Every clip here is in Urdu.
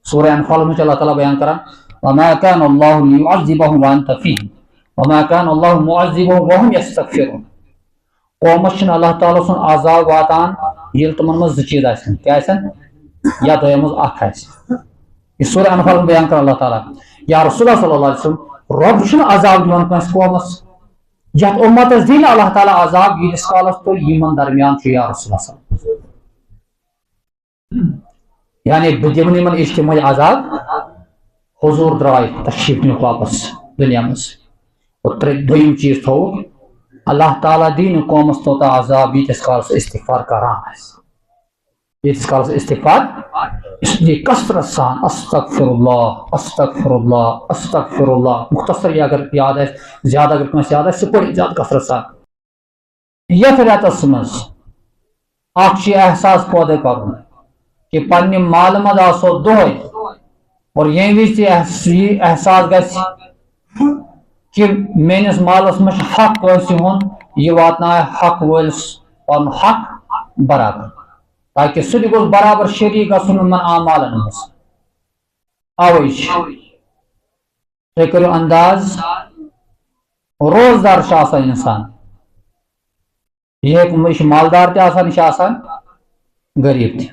سورہ انفال میں اللہ تعالیٰ بیان کران وما كان الله ليعذبهم وانت فيهم وما كان الله معذبهم وهم يستغفرون قومس چھن اللہ تعالیٰ سن عذاب واتان یل تمن مز چیز آسن کیا آسن یا دویم مز اخ آسن یہ سورہ انفال میں بیان کر اللہ تعالیٰ یا رسول اللہ صلی اللہ علیہ وسلم رب چھن عذاب دیوان کنس قومس یت امتس دین اللہ تعالیٰ عذاب یلس کالس تو یمن درمیان چھ یا رسول اللہ صلی اللہ علیہ وسلم یعنی بدمن یمن اجتماعی عذاب حضور درائے تشریف نیوک واپس دنیا مز اور دویم چیز تھو اللہ تعالیٰ دین قومس توتا عذاب یتس کالس استغفار کران یتس کالس استغفار اس لیے کثرت سان استغفر اللہ مختصر یہ اگر یاد ہے زیادہ اگر کنس یاد ہے سپر زیادہ کثرت سان یت ریتس مز اخ احساس پودے کرن کہ پنہ مال مز آسو دہے اور یہ وز احساس گژھِ کہ میانس مالس مجھ حق کنس ہن یہ واتنائے حق ولس پن حق برابر تاکہ سہ تہ گوٚژھ برابر شریک گژھُن یمن اعمالن منٛز اوے تُہۍ کٔرِو انداز روزدار چھُ آسان انسان یہ چھُ مالدار تہِ آسان یہِ چھُ آسان غریب تہِ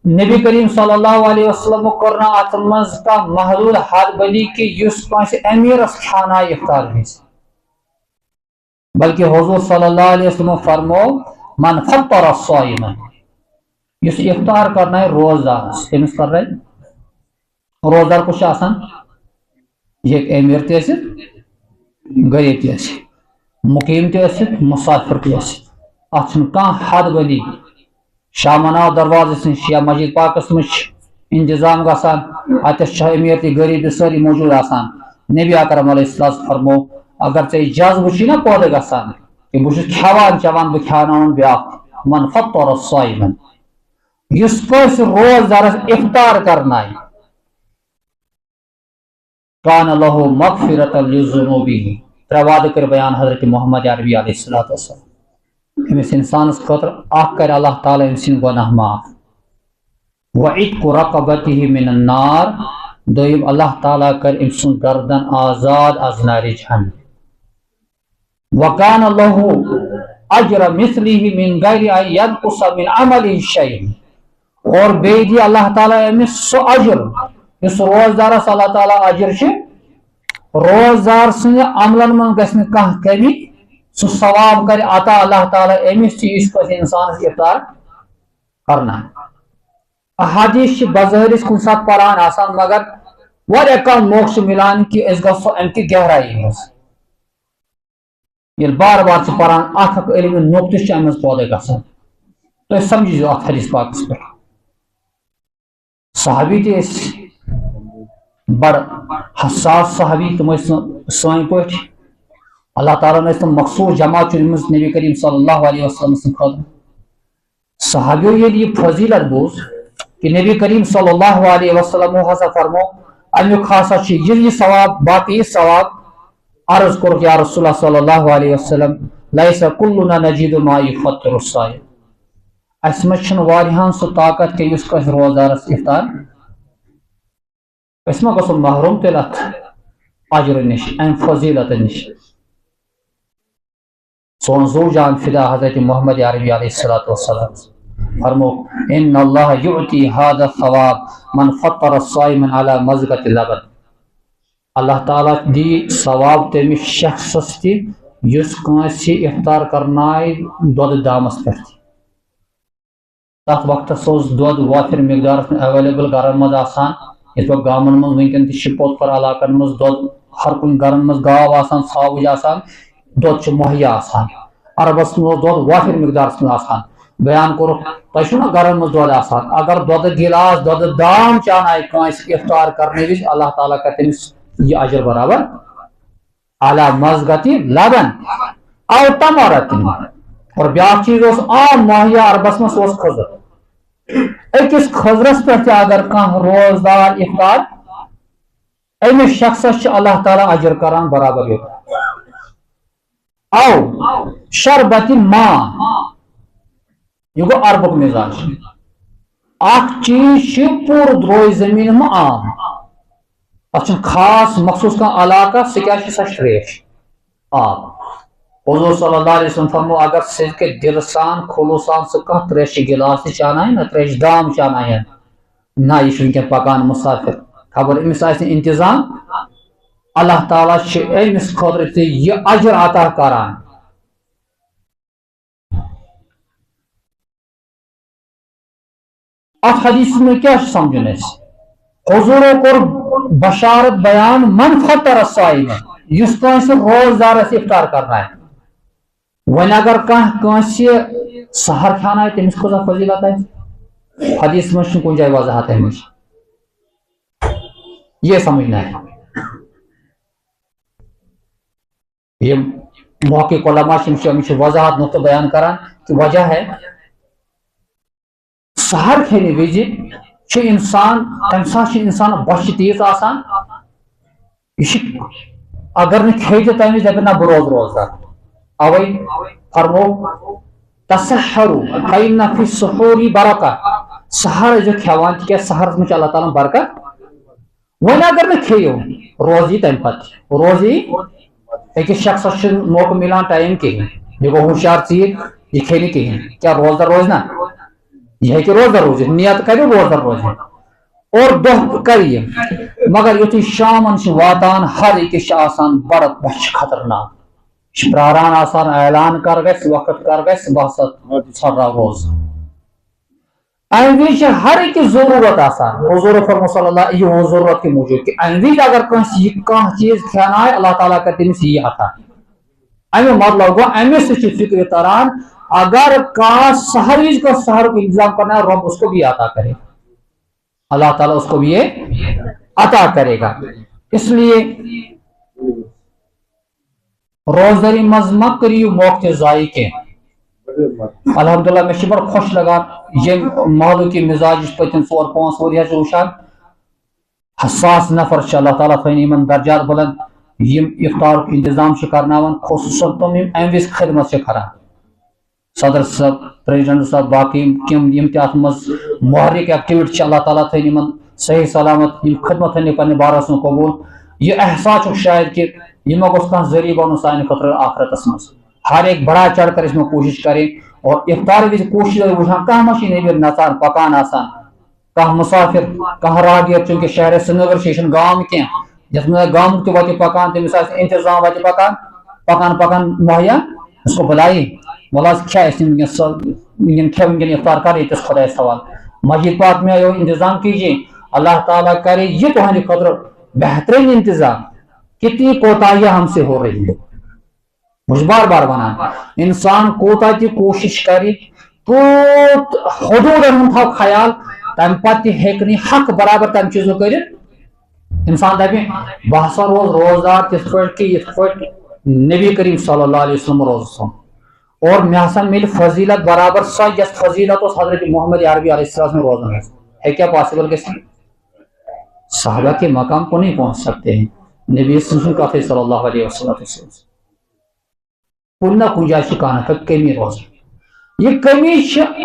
نبی کریم صلی اللہ علیہ وسلم کوٚر نہٕ اتھ منٛز کانٛہہ محدود حد بندی کہ یُس کٲنٛسہِ امیرس کھیانایہِ افطار وِزِ بلکہ حضور صلی اللہ علیہ وسلم فرمو من فطر الصائم یس افطار کرنا روزدار تمس کر رہے روزدار کچھ آسان یہ امیر تہ غریب تہ مقیم تہ مسافر تہ ات کانٛہہ حد بندی شامنا دروازس نش یا مسجد پاکس مجھ انتظام گژھان اتس امیر تہ غریب تہ ساری موجود آسان نبی اکرم علیہ السلام فرمو اگر ژے اجازت وچھی نا پودے گژھان کہ بہ چھس کھیوان چوان بہ کھیاناون بیاکھ من فطر الصائم یس کس روزدارس افطار کرنائے کان لہو مغفرۃ لذنوبہ ترے وعدہ کر بیان حضرت محمد عربی علیہ الصلوۃ والسلام امس انسانس خاطر اخ کر اللہ تعالیٰ ام سن گناہ معاف وعتق رقبتہ من النار دویم اللہ تعالیٰ کر ام سن گردن آزاد از نار جہنم وکان لہو اجر مثلہ من غیر ان ینقص من عملہ شیء اور بے دی اللہ تعالیٰ امس سو اجر اس روزدارس اللہ تعالیٰ اجر روزدار سن عملن من گژھِ نہٕ کانٛہہ کمی سو ثواب کر عطا اللہ تعالیٰ امس چیز کو انسان افطار کرنا احادیث بظاہر کن سات پران آسان مگر واریاہ کم موقع ملان کہ اس گژھو ام کی گہرائی مز یل بار بار سے پران اخ اخ علم نقطہ چھ امس پودے گژھان تو سمجھو ات حدیث پاکس پہ صحابی تہ بڑ حساس صحابی تم سن پہ اللہ تعالیٰ نے تم مخصوص جماعت چنمت نبی کریم صلی اللہ علیہ وسلم سن خاطر صحابیوں یہ فضیلت بوز کہ نبی کریم صلی اللہ علیہ وسلم ہسا فرمو امیک خاصا یہ ثواب باقی ثواب عرض کور یا رسول اللہ صلی اللہ علیہ وسلم لیس کلنا نجید ما یفطر الصائم اس مچ واریاہن سو طاقت کہ اس کس روزدارس افطار اس ما گژھو محروم تلت اجر نش ام فضیلت نش سون زو جان فدا حضرت محمد عربی علیہ الصلوۃ والسلام فرمو ان اللہ یعطی هذا الثواب من فطر الصائم على مزقۃ اللبن اللہ تعالیٰ دی ثواب تمس شخص تہ یس کانسی افطار کرنائے دود دامس پہ تک وقت دود وافر مقدار اویلیبل گرن مز آسان اس پہ گامن مز ونکن تہ پوتھر علاقن مز دود ہر کن گرن مز گاو آسان ثاوج آسان دود مہیا آسان عربس مز دود وافر مقدار مز آسان بیان کور تہ گرن مز دود آسان اگر دود گلاس دود دام چانائے کانس افطار کرنے وز اللہ تعالیٰ کر تمس یہ اجر برابر اعلی مزگت لبن او تمرت اور بیاکھ چیز اس عام مہیا عربس مز خضر اکس خضرس پہ اگر کان روزدار افطار امس شخص اللہ تعالیٰ اجر کران برابر او شربت ماء یہ گو عربک مزاج اخ چیز پور روز زمین میں عام ات خاص مخصوص کان علاقہ سہ تریش آب حضور صلی اللہ علیہ وسلم فرمو اگر صدق دل سان خلوص سان سہ کان تریش گلاس چانائے نا تریش دام چانائے نا یہ ونکن پکان مسافر خبر امس انتظام اللہ تعالیٰ امس خاطر یہ اجر عطا کران ات حدیث میں کیا سمجھن حضور کور بشارت بیان من فطر الصائم اس روزدار افطار کرنا ہے ون اگر سحر کھانا ہے تمس کھوزا فضیلت ہے حدیث میں کن جائے وضاحت ہے یہ سمجھنا ہے یہ موقع علماء وضاحت نقطہ بیان کران کہ وجہ ہے سحر کھینے وز انسان تمہ سات انسان بچ تیز آسان اگر کھے تمہ وز دپن نا بہ روزدار اوے فرمو تسحروا فإن في السحور برکہ سحر کھیوان تک سحرس میں اللہ تعالیٰ برکت ون اگر کھیو روزی تمہ پتہ روزی أکس شخص موقع ملان ٹائم کہین یہ گو ہوشیار ژیر یہ کھیہ کہین کیا روزدار روز نا یہ روزدار روز نیت کرو روزدار روز اور دہ کر مگر یتھ شامن واتان ہر أکس بڑ بچ خطرناک پراران آسان اعلان کر گھس وقت کر گھس بہت ژھرا روز امہ وز ہر أکس ضرورت آسان حضور فرمو صلی اللہ یہ ضرورت کے موجود کہ امہ وز اگر کھانا چیز کھانا ہے اللہ تعالیٰ کر تمس یہ عطا امہ مطلب گو امہ فکر تران اگر سحر وز کو سحر کو انتظام کرنا ہے رب اس کو بھی عطا کرے گا اللہ تعالیٰ اس کو بھی یہ عطا کرے گا اس لیے روزداری مز مت کریو موقع ضائع کے الحمدللہ میں بڑا خوش لگان یہ محلو کی مزاج پتن 4-5 وریا وچان حساس نفر اللہ تعالیٰ تھین درجات بلند یم افطار انتظام کرناون خصوصاً تم ام وز خدمت کران صدر صاحب پریزیڈنٹ صاحب باقی کم یم تہ ات مز محرک ایکٹیویٹی اللہ تعالیٰ تھین صحیح سلامت یم خدمت تھین پنہ بارس میں قبول یہ احساس شاید کہ یہ گوس کھانا ذریعہ بنو سانہ خطر آخرتس مز ہر ایک بڑا چڑھ کر اس میں کوشش کریں اور افطار وز کوشش وچان کھانا مشین نبر نژان پکان آسان کھانا مسافر کھانا راہگیر چونکہ شہر سرینگر یہ گام کی یس میں گام تہ وتہ پکان تمس انتظام وتہ پکان پکان پکان مہیا اس کو بلائی ولاز کھا ونکن افطار کر یہ خدا سوال مسجد پاک میں انتظام کیجیے اللہ تعالیٰ کرے یہ تہندِ خاطر بہترین انتظام کتنی کوتاہیاں ہم سے ہو رہی ہیں مجھے بار بار بنا انسان کوتا کی کوشش کرے تو حدود تھو خیال تم پتہ ہیکنی حق برابر تم چیزوں کر انسان دپہ بہ سا روزدار تھ پہ کہ یہ نبی کریم صلی اللہ علیہ وسلم روز اور مے ہسا مل فضیلت برابر سا یس فضیلت اس حضرت محمد عربی علیہ السلام میں روزن ہے کیا پاسبل گھس صحابہ کے مقام کو نہیں پہنچ سکتے ہیں نبی صلی اللہ علیہ وسلم کن نہ کن جائے کھانا کمی روز یہ کمی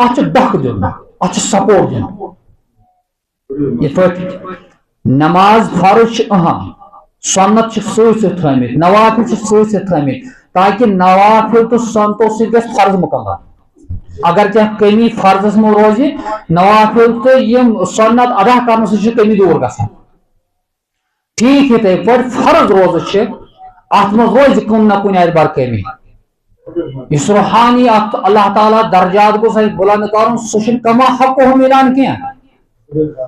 ات ڈک دن ات سپورٹ دن یہ نماز فرض اہم سنت ست تھمت نوافل ست تھمت تاکہ نوافل تو سنتو ست فرض مکمل اگر کیا کمی فرضس میں روزی نوافل تو یہ سنت ادا کرنے سے کمی دور گژھان ٹھیک یتھے پٲٹھۍ فرض روزٕ چھِ اتھ منٛز روزِ کُنہِ نہ کُنہِ آیہِ بر کمی اس روحانی اللہ تعالیٰ درجات کو بلند کرن سہ کما حق ملان کی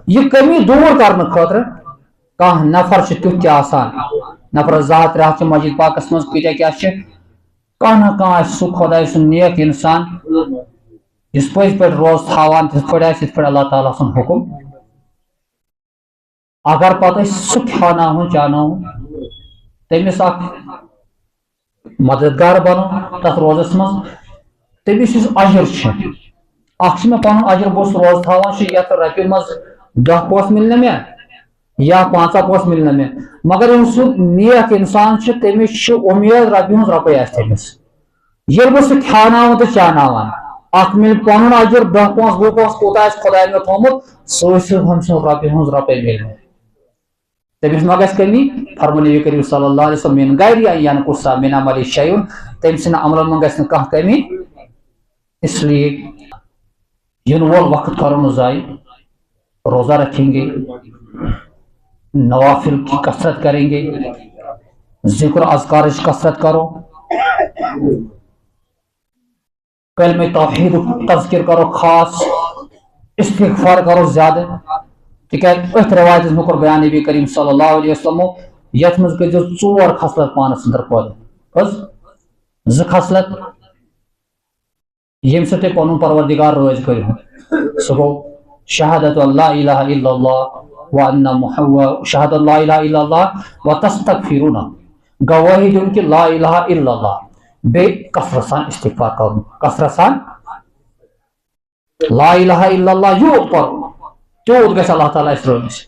یہ کمی دور کرنے خاطر کانٛہہ نفر تیُتھ تہِ آسان نفر 2-3 مسجد پاکس مز کۭتیاہ کیاہ چھِ کانٛہہ نہ کانٛہہ آسہِ سُہ خۄداے سُنٛد نیک انسان یُس پٔزۍ پٲٹھۍ روز تھاوان تِتھ پٲٹھۍ آسہِ یِتھ پٲٹھۍ اللہ تعالیٰ سُنٛد حکم اگر پتہ سہ کھیاناون چاناون تمس اخ مددگار بنو تر روزس مز تمس یس اجر اخ میں پن اجر بہت روز تھوان یت رپی مز 10 پوس ملنا مے یا 15 پوس ملنا مے مگر سہ نیک انسان تمس امید رپی ہز رپے آس تمس یل بہ سہ کھیاناون تو چاناوان اخ مل پن اجر 10 پونس 20 پونس کوتا خدا میں تھومت سوس ہم سے رۄپے مل تمس ما گژھِ کمی فرمون نبی کریم صلی اللہ علیہ وسلم من غیر ان قصہ من عمل شیء تم سن عمل من گژھِ کانٛہہ کمی اس لیے ین وول وقت کرو ضائع روزہ رکھیں گے نوافل کی کثرت کریں گے ذکر اذکار کی کثرت کرو کلمہ توحید تذکر کرو خاص استغفار کرو زیادہ تکیاز ات روایت مکر بیان نبی کریم صلی اللہ علیہ وسلم یت مز کر 4 خصلت پانس اندر پود ز خصلت یم سے پن پروردگار روز کرو سہ گو شہادت اللہ الہ الا اللہ وان محمد شہادت اللہ الہ الا اللہ وتستغفرون گواہی دن کہ لا الہ الا اللہ بے کثرت سان استغفار کرو کثرت سان لا الہ الا اللہ یوت پر تیوت گژھِ اللہ تعالیٰ اس روز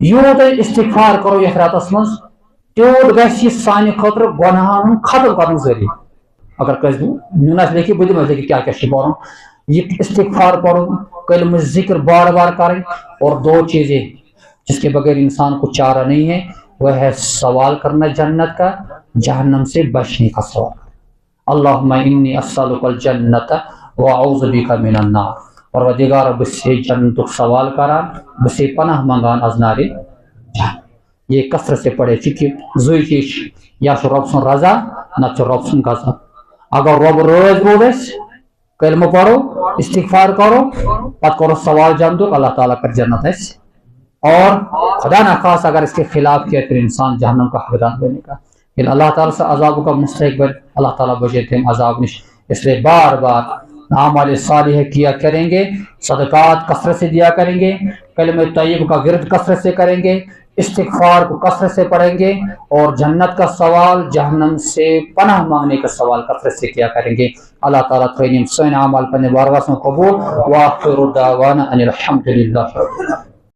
یوت استغفار کرو یہ راتس مز تیوت گژھِ یہ سانہ خاطر گناہن ختم کرن ذریعہ اگر کس نیون لیکھی بہ دمس لیکھی کیا پڑھن یہ استغفار پڑھن کلمہ ذکر بار بار کریں اور 2 چیزیں جس کے بغیر انسان کو چارہ نہیں ہے وہ ہے سوال کرنا جنت کا جہنم سے بچنے کا سوال اللہم انی اسألک الجنت واعوذ بک من النار پروردگار بس جنت سوال کران بس پناہ منگان از نار جہنم یہ کثرت سے پڑھے چونکہ زوی چیز یا رب سن رضا نہ رب سن غضب اگر رب روز روز کلمہ پڑھو استغفار کرو پتہ کرو سوال جنت اللہ تعالیٰ کر جنت ہے اور خدا نخواست اگر اس کے خلاف کیا پھر انسان جہنم کا حقدار بنے گا لیکن اللہ تعالیٰ سے عذاب کا مستحق بن اللہ تعالیٰ بچے تھے عذاب نش اس لیے بار بار اعمال صالح کیا کریں گے صدقات کثرت سے دیا کریں گے کلمہ طیب کا ورد کثرت سے کریں گے استغفار کو کثرت سے پڑھیں گے اور جنت کا سوال جہنم سے پناہ مانگنے کا سوال کثرت سے کیا کریں گے اللہ تعالیٰ تھوڑی سن اعمال پنے بارگاہ میں قبول وآخر دعوانا ان الحمد للہ